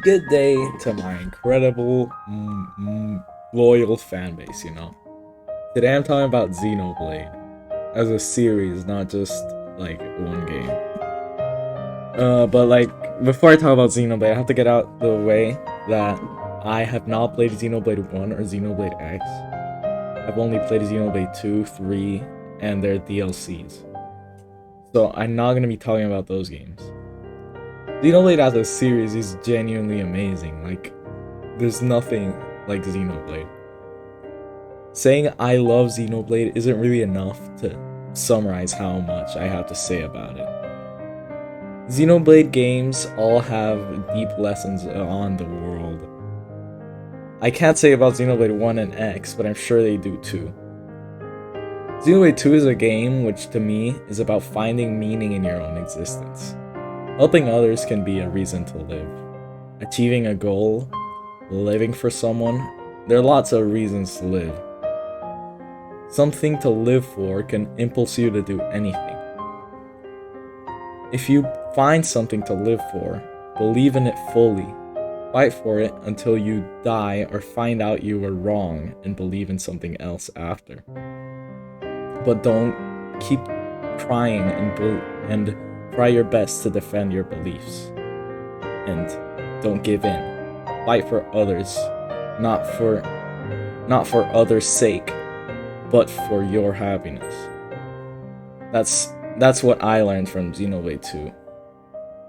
Good day to my incredible, loyal fan base, Today I'm talking about Xenoblade as a series, not just like one game. But before I talk about Xenoblade, I have to get out the way that I have not played Xenoblade 1 or Xenoblade X. I've only played Xenoblade 2, 3, and their DLCs. So I'm not going to be talking about those games. Xenoblade as a series is genuinely amazing. There's nothing like Xenoblade. Saying I love Xenoblade isn't really enough to summarize how much I have to say about it. Xenoblade games all have deep lessons on the world. I can't say about Xenoblade 1 and X, but I'm sure they do too. Xenoblade 2 is a game which to me is about finding meaning in your own existence. Helping others can be a reason to live. Achieving a goal, living for someone, there are lots of reasons to live. Something to live for can impulse you to do anything. If you find something to live for, believe in it fully, fight for it until you die or find out you were wrong and believe in something else after. But don't keep trying and try your best to defend your beliefs. And don't give in. Fight for others, not for others' sake, but for your happiness. That's what I learned from Xenoblade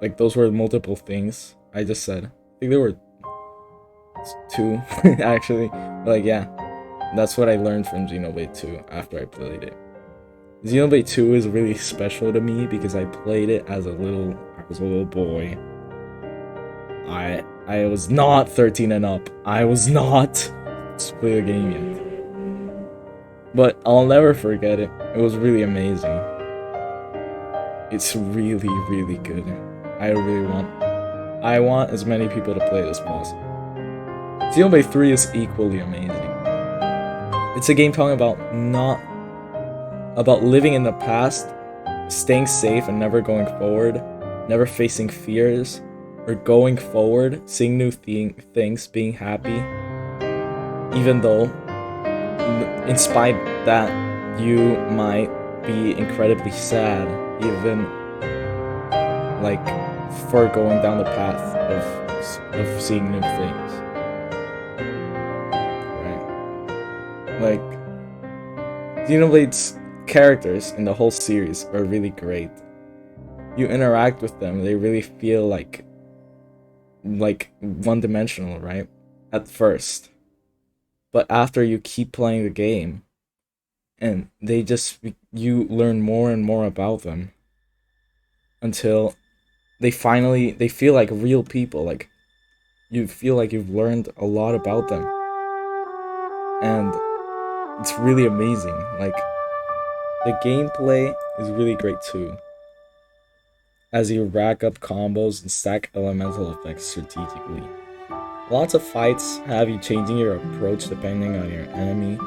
2. Those were multiple things I just said. I think there were two, actually. Yeah, that's what I learned from Xenoblade 2 after I played it. Xenoblade 2 is really special to me because I played it as a little boy. I was not 13 and up. I was not to play the game yet. But I'll never forget it. It was really amazing. It's really, really good. I want as many people to play it as possible. Xenoblade 3 is equally amazing. It's a game talking about living in the past, staying safe and never going forward, never facing fears, or going forward, seeing new things, being happy, even though, in spite that, you might be incredibly sad, even for going down the path of seeing new things. Right? Xenoblade's characters in the whole series are really great. You interact with them, they really feel like one-dimensional, right? At first. But after you keep playing the game, and you learn more and more about them until they feel like real people. You feel like you've learned a lot about them. And it's really amazing. The gameplay is really great too, as you rack up combos and stack elemental effects strategically. Lots of fights have you changing your approach depending on your enemy,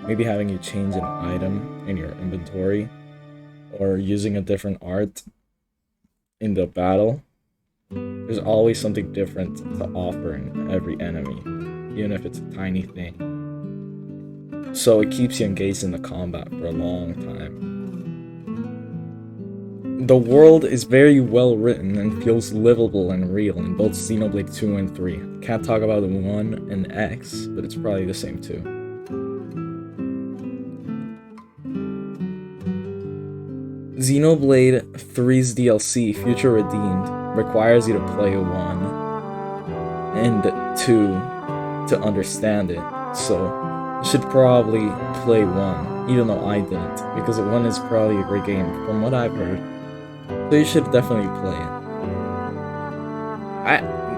maybe having you change an item in your inventory, or using a different art in the battle. There's always something different to offer in every enemy, even if it's a tiny thing. So it keeps you engaged in the combat for a long time. The world is very well written and feels livable and real in both Xenoblade 2 and 3. Can't talk about the 1 and X, but it's probably the same too. Xenoblade 3's DLC, Future Redeemed, requires you to play 1 and 2 to understand it, so you should probably play 1, even though I didn't, because 1 is probably a great game, from what I've heard. So you should definitely play it.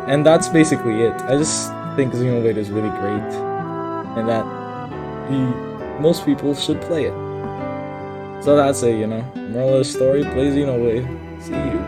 And that's basically it. I just think Xenoblade is really great, and that most people should play it. So that's it, moral of the story, play Xenoblade. See you.